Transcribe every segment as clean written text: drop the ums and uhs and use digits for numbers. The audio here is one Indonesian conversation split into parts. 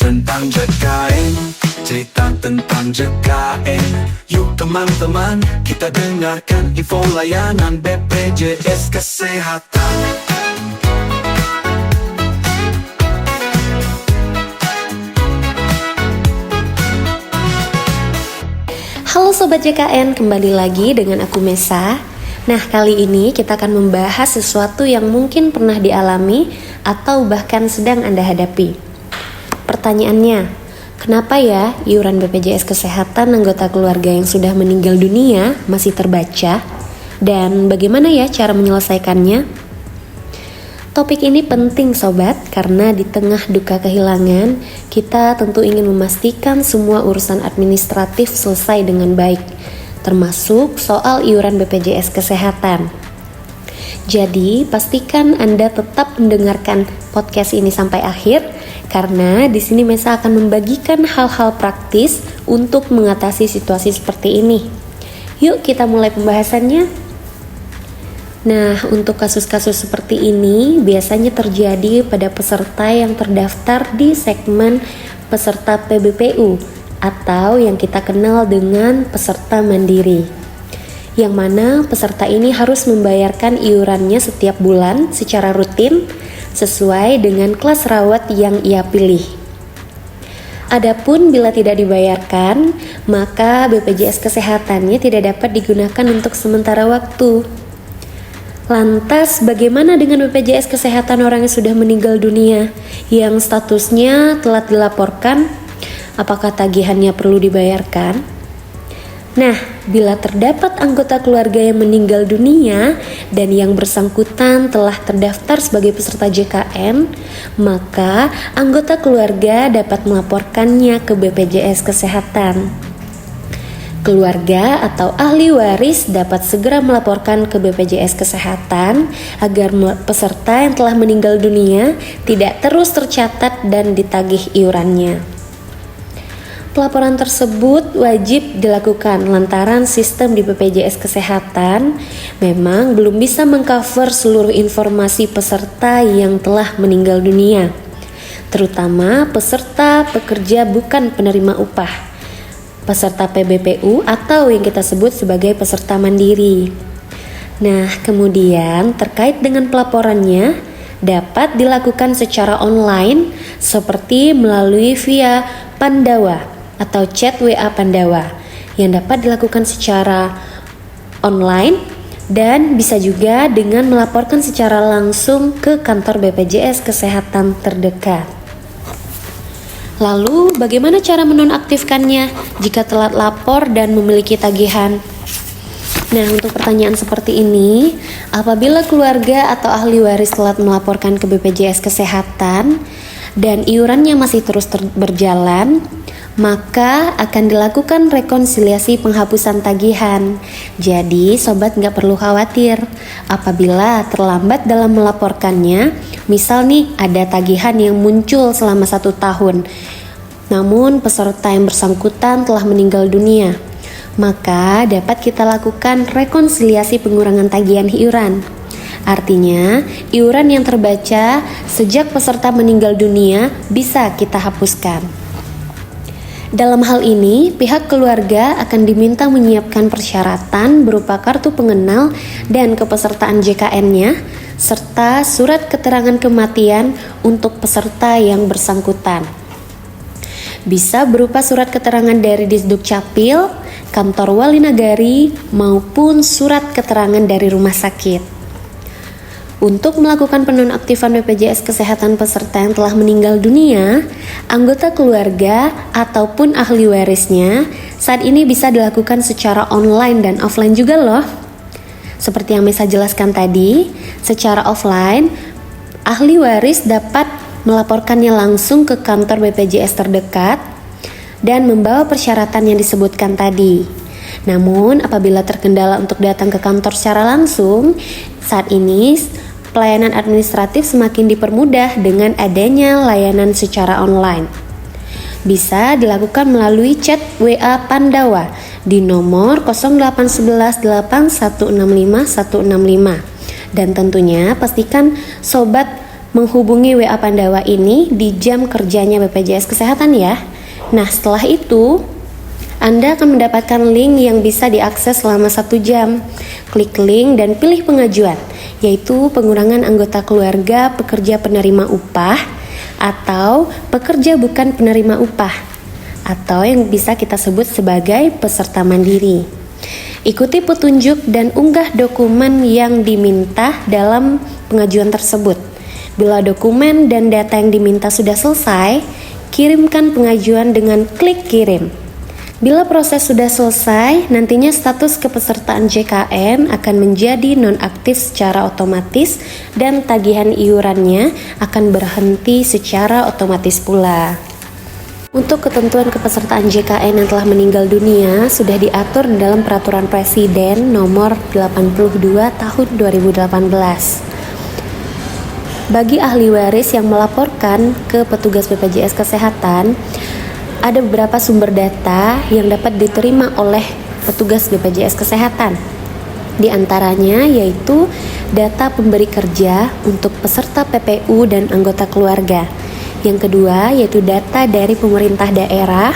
tentang JKN, cerita tentang JKN. Yuk teman-teman, kita dengarkan info layanan BPJS Kesehatan. Halo Sobat JKN, kembali lagi dengan aku Mesa. Nah, kali ini kita akan membahas sesuatu yang mungkin pernah dialami atau bahkan sedang Anda hadapi. Pertanyaannya, kenapa ya iuran BPJS Kesehatan anggota keluarga yang sudah meninggal dunia masih terbaca? Dan bagaimana ya cara menyelesaikannya? Topik ini penting sobat, karena di tengah duka kehilangan, kita tentu ingin memastikan semua urusan administratif selesai dengan baik, termasuk soal iuran BPJS Kesehatan. Jadi, pastikan Anda tetap mendengarkan podcast ini sampai akhir, karena di sini Mesa akan membagikan hal-hal praktis untuk mengatasi situasi seperti ini. Yuk kita mulai pembahasannya. Nah, untuk kasus-kasus seperti ini biasanya terjadi pada peserta yang terdaftar di segmen peserta PBPU atau yang kita kenal dengan peserta mandiri, yang mana peserta ini harus membayarkan iurannya setiap bulan secara rutin sesuai dengan kelas rawat yang ia pilih. Adapun bila tidak dibayarkan, maka BPJS Kesehatannya tidak dapat digunakan untuk sementara waktu. Lantas bagaimana dengan BPJS Kesehatan orang yang sudah meninggal dunia yang statusnya telat dilaporkan? Apakah tagihannya perlu dibayarkan? Nah, bila terdapat anggota keluarga yang meninggal dunia dan yang bersangkutan telah terdaftar sebagai peserta JKN, maka anggota keluarga dapat melaporkannya ke BPJS Kesehatan. Keluarga atau ahli waris dapat segera melaporkan ke BPJS Kesehatan agar peserta yang telah meninggal dunia tidak terus tercatat dan ditagih iurannya. Pelaporan tersebut wajib dilakukan lantaran sistem di BPJS Kesehatan memang belum bisa mengcover seluruh informasi peserta yang telah meninggal dunia, terutama peserta pekerja bukan penerima upah, peserta PBPU atau yang kita sebut sebagai peserta mandiri. Nah, kemudian terkait dengan pelaporannya dapat dilakukan secara online seperti melalui via Pandawa atau chat WA Pandawa yang dapat dilakukan secara online dan bisa juga dengan melaporkan secara langsung ke kantor BPJS Kesehatan terdekat. Lalu, bagaimana cara menonaktifkannya jika telat lapor dan memiliki tagihan? Nah, untuk pertanyaan seperti ini, apabila keluarga atau ahli waris telat melaporkan ke BPJS Kesehatan dan iurannya masih terus berjalan, maka akan dilakukan rekonsiliasi penghapusan tagihan. Jadi, sobat nggak perlu khawatir apabila terlambat dalam melaporkannya. Misal nih, ada tagihan yang muncul selama 1 tahun, namun peserta yang bersangkutan telah meninggal dunia, maka dapat kita lakukan rekonsiliasi pengurangan tagihan iuran. Artinya, iuran yang terbaca sejak peserta meninggal dunia bisa kita hapuskan. Dalam hal ini, pihak keluarga akan diminta menyiapkan persyaratan berupa kartu pengenal dan kepesertaan JKN-nya, serta surat keterangan kematian untuk peserta yang bersangkutan. Bisa berupa surat keterangan dari Disduk Capil, kantor wali nagari, maupun surat keterangan dari rumah sakit. Untuk melakukan penonaktifan BPJS Kesehatan peserta yang telah meninggal dunia, anggota keluarga ataupun ahli warisnya saat ini bisa dilakukan secara online dan offline juga loh. Seperti yang Mesa jelaskan tadi, secara offline, ahli waris dapat melaporkannya langsung ke kantor BPJS terdekat dan membawa persyaratan yang disebutkan tadi. Namun, apabila terkendala untuk datang ke kantor secara langsung, saat ini pelayanan administratif semakin dipermudah dengan adanya layanan secara online. Bisa dilakukan melalui chat WA Pandawa di nomor 0811 8165 165. Dan tentunya pastikan sobat menghubungi WA Pandawa ini di jam kerjanya BPJS Kesehatan ya. Nah, setelah itu Anda akan mendapatkan link yang bisa diakses selama 1 jam. Klik link dan pilih pengajuan, yaitu pengurangan anggota keluarga pekerja penerima upah atau pekerja bukan penerima upah, atau yang bisa kita sebut sebagai peserta mandiri. Ikuti petunjuk dan unggah dokumen yang diminta dalam pengajuan tersebut. Bila dokumen dan data yang diminta sudah selesai, kirimkan pengajuan dengan klik kirim. Bila proses sudah selesai, nantinya status kepesertaan JKN akan menjadi nonaktif secara otomatis dan tagihan iurannya akan berhenti secara otomatis pula. Untuk ketentuan kepesertaan JKN yang telah meninggal dunia sudah diatur di dalam Peraturan Presiden Nomor 82 Tahun 2018. Bagi ahli waris yang melaporkan ke petugas BPJS Kesehatan, ada beberapa sumber data yang dapat diterima oleh petugas BPJS Kesehatan. Di antaranya yaitu data pemberi kerja untuk peserta PPU dan anggota keluarga. Yang kedua yaitu data dari pemerintah daerah.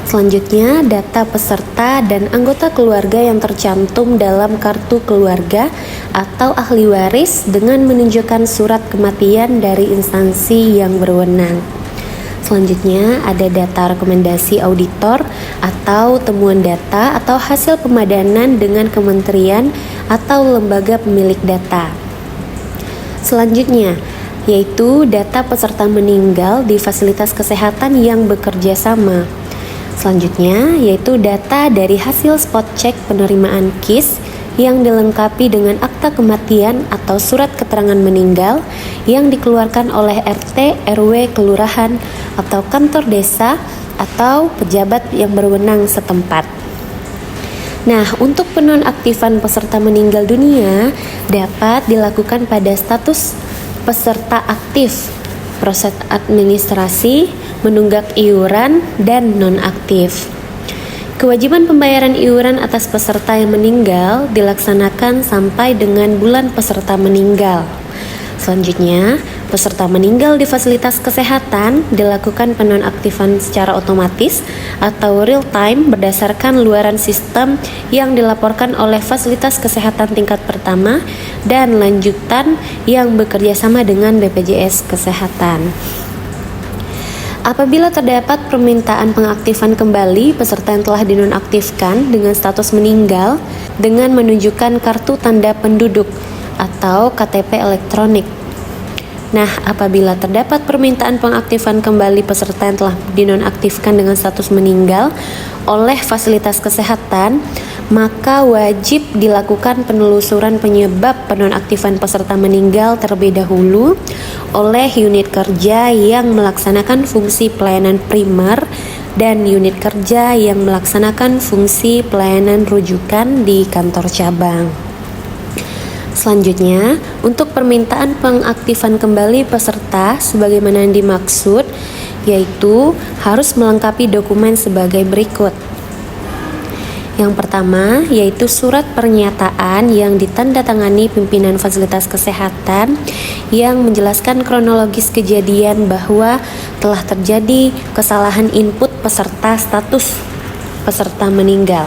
Selanjutnya, data peserta dan anggota keluarga yang tercantum dalam kartu keluarga atau ahli waris dengan menunjukkan surat kematian dari instansi yang berwenang. Selanjutnya, ada data rekomendasi auditor atau temuan data atau hasil pemadanan dengan kementerian atau lembaga pemilik data. Selanjutnya, yaitu data peserta meninggal di fasilitas kesehatan yang bekerja sama. Selanjutnya, yaitu data dari hasil spot check penerimaan KIS yang dilengkapi dengan akta kematian atau surat keterangan meninggal yang dikeluarkan oleh RT, RW, kelurahan, atau kantor desa atau pejabat yang berwenang setempat. Nah, untuk penonaktifan peserta meninggal dunia dapat dilakukan pada status peserta aktif, proses administrasi, menunggak iuran, dan nonaktif. Kewajiban pembayaran iuran atas peserta yang meninggal dilaksanakan sampai dengan bulan peserta meninggal. Selanjutnya, peserta meninggal di fasilitas kesehatan dilakukan penonaktifan secara otomatis atau real time berdasarkan luaran sistem yang dilaporkan oleh fasilitas kesehatan tingkat pertama dan lanjutan yang bekerja sama dengan BPJS Kesehatan. Apabila terdapat permintaan pengaktifan kembali peserta yang telah dinonaktifkan dengan status meninggal dengan menunjukkan kartu tanda penduduk atau KTP elektronik. Nah, apabila terdapat permintaan pengaktifan kembali peserta yang telah dinonaktifkan dengan status meninggal oleh fasilitas kesehatan, maka wajib dilakukan penelusuran penyebab penonaktifan peserta meninggal terlebih dahulu oleh unit kerja yang melaksanakan fungsi pelayanan primer dan unit kerja yang melaksanakan fungsi pelayanan rujukan di kantor cabang. Selanjutnya, untuk permintaan pengaktifan kembali peserta sebagaimana yang dimaksud, yaitu harus melengkapi dokumen sebagai berikut. Yang pertama, yaitu surat pernyataan yang ditandatangani pimpinan fasilitas kesehatan yang menjelaskan kronologis kejadian bahwa telah terjadi kesalahan input peserta status peserta meninggal.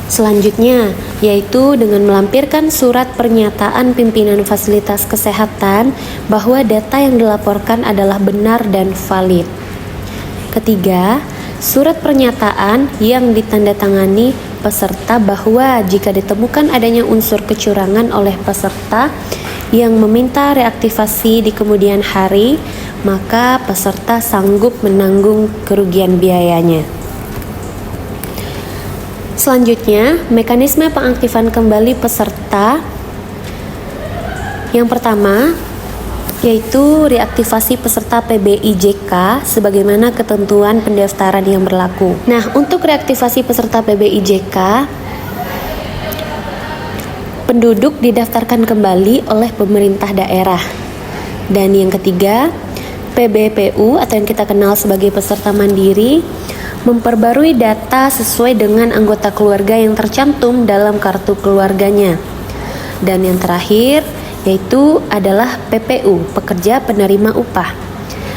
Selanjutnya, yaitu dengan melampirkan surat pernyataan pimpinan fasilitas kesehatan bahwa data yang dilaporkan adalah benar dan valid. Ketiga, surat pernyataan yang ditandatangani peserta bahwa jika ditemukan adanya unsur kecurangan oleh peserta yang meminta reaktivasi di kemudian hari, maka peserta sanggup menanggung kerugian biayanya. Selanjutnya, mekanisme pengaktifan kembali peserta. Yang pertama, yaitu reaktivasi peserta PBIJK sebagaimana ketentuan pendaftaran yang berlaku. Nah, untuk reaktivasi peserta PBIJK, penduduk didaftarkan kembali oleh pemerintah daerah. Dan yang ketiga, PBPU atau yang kita kenal sebagai peserta mandiri memperbarui data sesuai dengan anggota keluarga yang tercantum dalam kartu keluarganya. Dan yang terakhir, yaitu adalah PPU, pekerja penerima upah.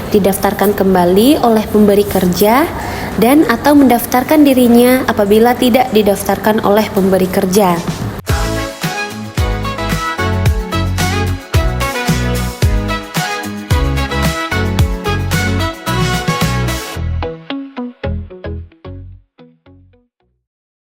Didaftarkan kembali oleh pemberi kerja dan atau mendaftarkan dirinya apabila tidak didaftarkan oleh pemberi kerja.